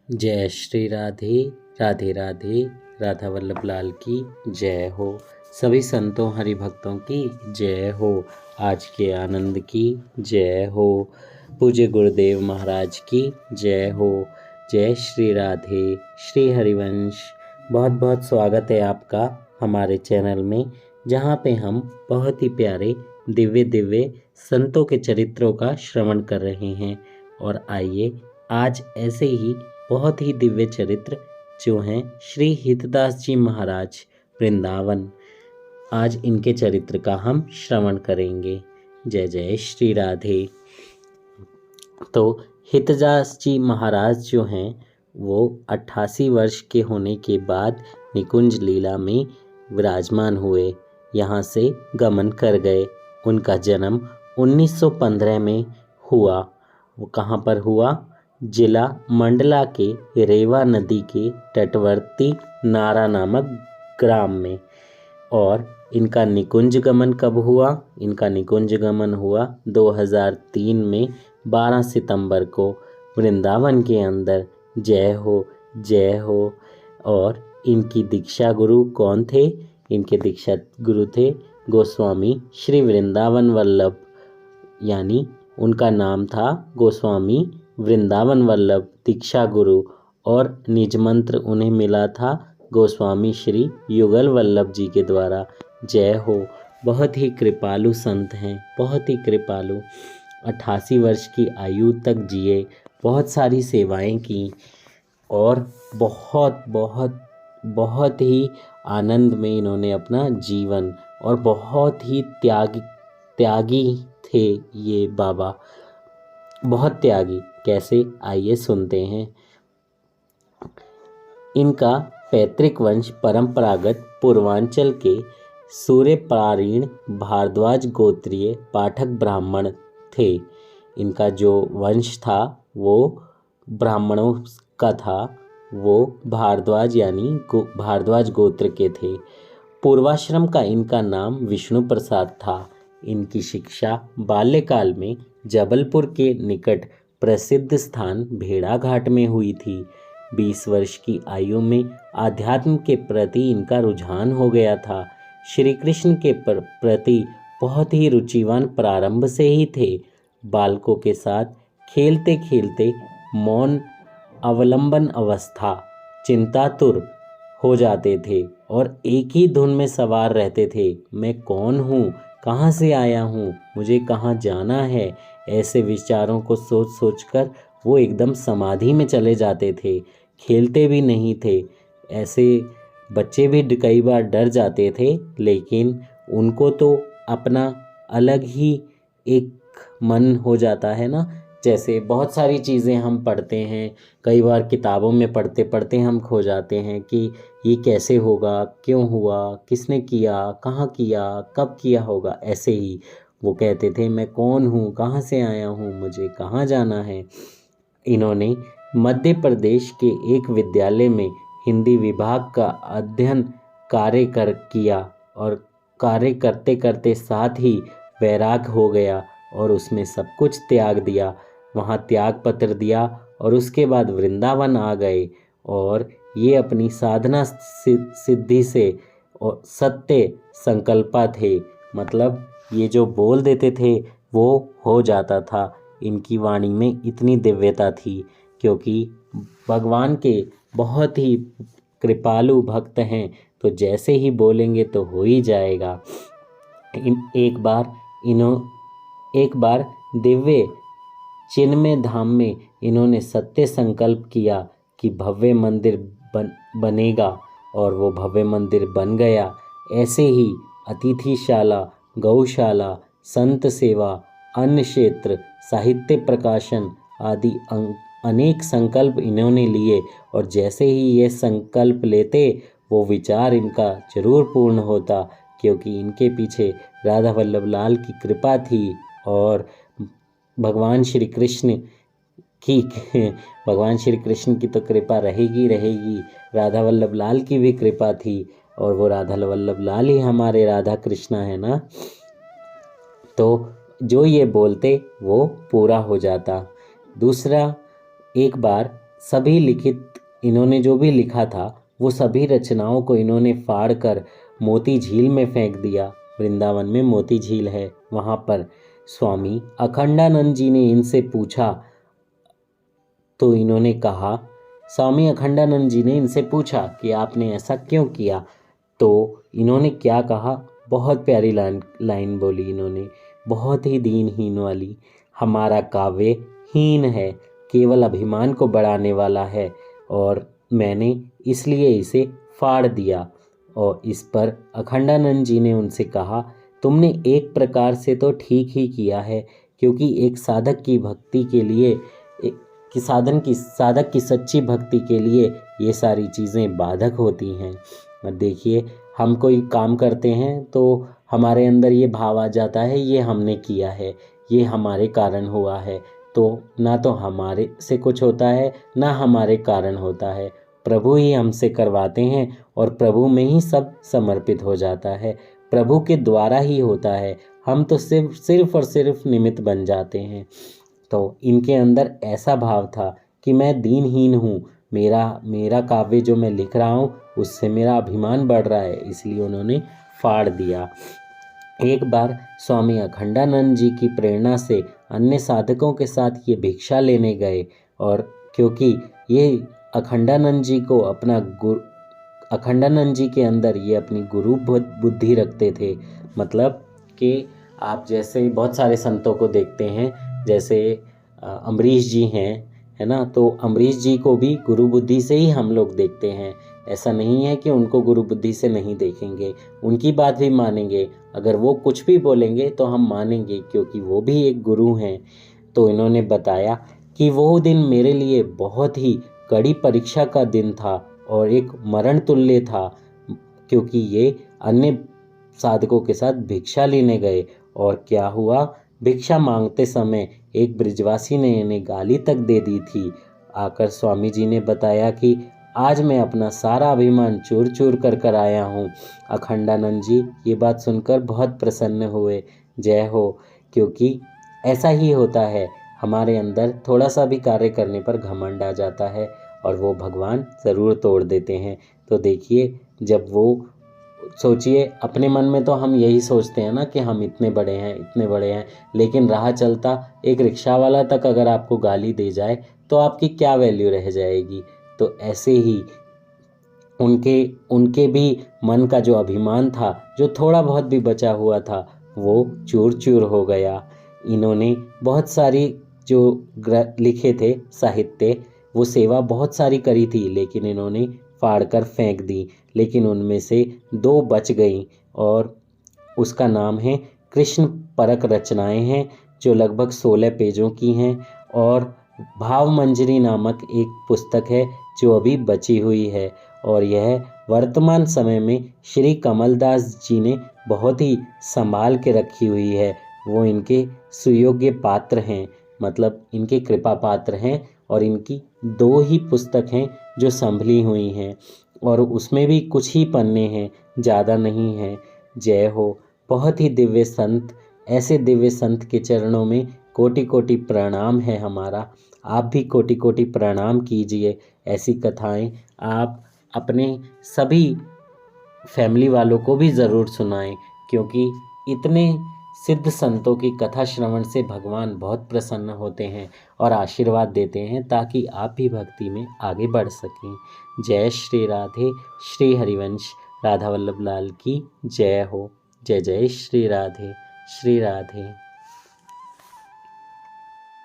जय श्री राधे राधे राधे। राधा वल्लभ लाल की जय हो। सभी संतों हरि भक्तों की जय हो। आज के आनंद की जय हो। पूज्य गुरुदेव महाराज की जय हो। जय श्री राधे श्री हरिवंश। बहुत बहुत स्वागत है आपका हमारे चैनल में, जहाँ पे हम बहुत ही प्यारे दिव्य दिव्य संतों के चरित्रों का श्रवण कर रहे हैं। और आइए आज ऐसे ही बहुत ही दिव्य चरित्र जो हैं श्री हितदास जी महाराज वृंदावन, आज इनके चरित्र का हम श्रवण करेंगे। जय जय श्री राधे। तो हितदास जी महाराज जो हैं वो 88 वर्ष के होने के बाद निकुंज लीला में विराजमान हुए, यहाँ से गमन कर गए। उनका जन्म 1915 में हुआ। वो कहाँ पर हुआ? जिला मंडला के रेवा नदी के तटवर्ती नारा नामक ग्राम में। और इनका निकुंज गमन कब हुआ? इनका निकुंज गमन हुआ 2003 में 12 सितंबर को वृंदावन के अंदर। जय हो जय हो। और इनकी दीक्षा गुरु कौन थे? इनके दीक्षा गुरु थे गोस्वामी श्री वृंदावन वल्लभ, यानी उनका नाम था गोस्वामी वृंदावन वल्लभ दीक्षा गुरु, और निज मंत्र उन्हें मिला था गोस्वामी श्री युगल वल्लभ जी के द्वारा। जय हो। बहुत ही कृपालु संत हैं, बहुत ही कृपालु। 88 वर्ष की आयु तक जिए, बहुत सारी सेवाएं की और बहुत बहुत बहुत ही आनंद में इन्होंने अपना जीवन, और बहुत ही त्यागी थे ये बाबा, बहुत त्यागी। कैसे? आइए सुनते हैं। इनका पैतृक वंश परंपरागत पूर्वांचल के सूर्यपारीण भारद्वाज गोत्रीय पाठक ब्राह्मण थे। इनका जो वंश था वो ब्राह्मणों का था, वो भारद्वाज यानी भारद्वाज गोत्र के थे। पूर्वाश्रम का इनका नाम विष्णु प्रसाद था। इनकी शिक्षा बाल्यकाल में जबलपुर के निकट प्रसिद्ध स्थान भेड़ाघाट में हुई थी। 20 वर्ष की आयु में आध्यात्म के प्रति इनका रुझान हो गया था। श्री कृष्ण के प्रति बहुत ही रुचिवान प्रारंभ से ही थे। बालकों के साथ खेलते खेलते मौन अवलंबन अवस्था चिंतातुर हो जाते थे और एक ही धुन में सवार रहते थे। मैं कौन हूँ, कहाँ से आया हूँ, मुझे कहाँ जाना है, ऐसे विचारों को सोच सोचकर वो एकदम समाधि में चले जाते थे। खेलते भी नहीं थे। ऐसे बच्चे भी कई बार डर जाते थे, लेकिन उनको तो अपना अलग ही एक मन हो जाता है ना। जैसे बहुत सारी चीज़ें हम पढ़ते हैं, कई बार किताबों में पढ़ते पढ़ते हम खो जाते हैं कि ये कैसे होगा, क्यों हुआ, किसने किया, कहाँ किया, कब किया होगा। ऐसे ही वो कहते थे मैं कौन हूँ, कहाँ से आया हूँ, मुझे कहाँ जाना है। इन्होंने मध्य प्रदेश के एक विद्यालय में हिंदी विभाग का अध्ययन कार्य किया और कार्य करते करते साथ ही वैराग हो गया और उसमें सब कुछ त्याग दिया। वहाँ त्याग पत्र दिया और उसके बाद वृंदावन आ गए और ये अपनी साधना सिद्धि से और सत्य संकल्पा थे, मतलब ये जो बोल देते थे वो हो जाता था। इनकी वाणी में इतनी दिव्यता थी क्योंकि भगवान के बहुत ही कृपालु भक्त हैं, तो जैसे ही बोलेंगे तो हो ही जाएगा। एक बार दिव्य चिन्मय धाम में इन्होंने सत्य संकल्प किया कि भव्य मंदिर बनेगा और वो भव्य मंदिर बन गया। ऐसे ही अतिथिशाला, गौशाला, संत सेवा, अन्न क्षेत्र, साहित्य प्रकाशन आदि अनेक संकल्प इन्होंने लिए और जैसे ही ये संकल्प लेते वो विचार इनका जरूर पूर्ण होता, क्योंकि इनके पीछे राधा वल्लभ लाल की कृपा थी और भगवान श्री कृष्ण की तो कृपा रहेगी रहेगी, राधा वल्लभ लाल की भी कृपा थी और वो राधा वल्लभ लाल ही हमारे राधा कृष्णा है ना। तो जो ये बोलते वो पूरा हो जाता। दूसरा, एक बार सभी लिखित इन्होंने जो भी लिखा था वो सभी रचनाओं को इन्होंने फाड़ कर मोती झील में फेंक दिया। वृंदावन में मोती झील है, वहाँ पर स्वामी अखंडानंद जी ने इनसे पूछा तो इन्होंने कहा, स्वामी अखंडानंद जी ने इनसे पूछा कि आपने ऐसा क्यों किया। तो इन्होंने क्या कहा, बहुत प्यारी लाइन बोली इन्होंने, बहुत ही दीनहीन वाली। हमारा काव्य हीन है, केवल अभिमान को बढ़ाने वाला है और मैंने इसलिए इसे फाड़ दिया। और इस पर अखंडानंद जी ने उनसे कहा, तुमने एक प्रकार से तो ठीक ही किया है, क्योंकि एक साधक की भक्ति के लिए कि साधक की सच्ची भक्ति के लिए ये सारी चीज़ें बाधक होती हैं। देखिए, हम कोई काम करते हैं तो हमारे अंदर ये भाव आ जाता है, ये हमने किया है, ये हमारे कारण हुआ है। तो ना तो हमारे से कुछ होता है, ना हमारे कारण होता है, प्रभु ही हमसे करवाते हैं और प्रभु में ही सब समर्पित हो जाता है, प्रभु के द्वारा ही होता है। हम तो सिर्फ और सिर्फ निमित्त बन जाते हैं। तो इनके अंदर ऐसा भाव था कि मैं दीनहीन हूँ, मेरा काव्य जो मैं लिख रहा हूँ उससे मेरा अभिमान बढ़ रहा है, इसलिए उन्होंने फाड़ दिया। एक बार स्वामी अखंडानंद जी की प्रेरणा से अन्य साधकों के साथ ये भिक्षा लेने गए, और क्योंकि ये अखंडानंद जी के अंदर ये अपनी गुरु बुद्धि रखते थे। मतलब कि आप जैसे बहुत सारे संतों को देखते हैं, जैसे अम्बरीश जी हैं, है ना, तो अम्बरीश जी को भी गुरु बुद्धि से ही हम लोग देखते हैं। ऐसा नहीं है कि उनको गुरु बुद्धि से नहीं देखेंगे, उनकी बात भी मानेंगे, अगर वो कुछ भी बोलेंगे तो हम मानेंगे, क्योंकि वो भी एक गुरु हैं। तो इन्होंने बताया कि वो दिन मेरे लिए बहुत ही कड़ी परीक्षा का दिन था और एक मरण तुल्य था, क्योंकि ये अन्य साधकों के साथ भिक्षा लेने गए। और क्या हुआ, भिक्षा मांगते समय एक ब्रिजवासी ने इन्हें गाली तक दे दी थी। आकर स्वामी जी ने बताया कि आज मैं अपना सारा अभिमान चूर चूर कर आया हूँ। अखंडानंद जी ये बात सुनकर बहुत प्रसन्न हुए। जय हो, क्योंकि ऐसा ही होता है, हमारे अंदर थोड़ा सा भी कार्य करने पर घमंड आ जाता है और वो भगवान ज़रूर तोड़ देते हैं। तो देखिए, जब वो सोचिए, अपने मन में तो हम यही सोचते हैं ना कि हम इतने बड़े हैं, लेकिन राह चलता एक रिक्शा वाला तक अगर आपको गाली दे जाए तो आपकी क्या वैल्यू रह जाएगी। तो ऐसे ही उनके भी मन का जो अभिमान था, जो थोड़ा बहुत भी बचा हुआ था, वो चूर चूर हो गया। इन्होंने बहुत सारी जो लिखे थे साहित्य, वो सेवा बहुत सारी करी थी, लेकिन इन्होंने फाड़ कर फेंक दी। लेकिन उनमें से 2 बच गई और उसका नाम है कृष्ण परक रचनाएं हैं, जो लगभग 16 पेजों की हैं, और भाव मंजरी नामक एक पुस्तक है जो अभी बची हुई है। और यह वर्तमान समय में श्री कमलदास जी ने बहुत ही संभाल के रखी हुई है। वो इनके सुयोग्य पात्र हैं, मतलब इनके कृपा पात्र हैं, और इनकी 2 ही पुस्तक हैं जो संभली हुई हैं, और उसमें भी कुछ ही पन्ने हैं, ज़्यादा नहीं हैं। जय हो, बहुत ही दिव्य संत, ऐसे दिव्य संत के चरणों में कोटि कोटि प्रणाम है हमारा। आप भी कोटि कोटि प्रणाम कीजिए। ऐसी कथाएं आप अपने सभी फैमिली वालों को भी ज़रूर सुनाएं, क्योंकि इतने सिद्ध संतों की कथा श्रवण से भगवान बहुत प्रसन्न होते हैं और आशीर्वाद देते हैं, ताकि आप भी भक्ति में आगे बढ़ सकें। जय श्री राधे। श्री हरिवंश राधा वल्लभ लाल की जय हो। जय जय श्री राधे। श्री राधे।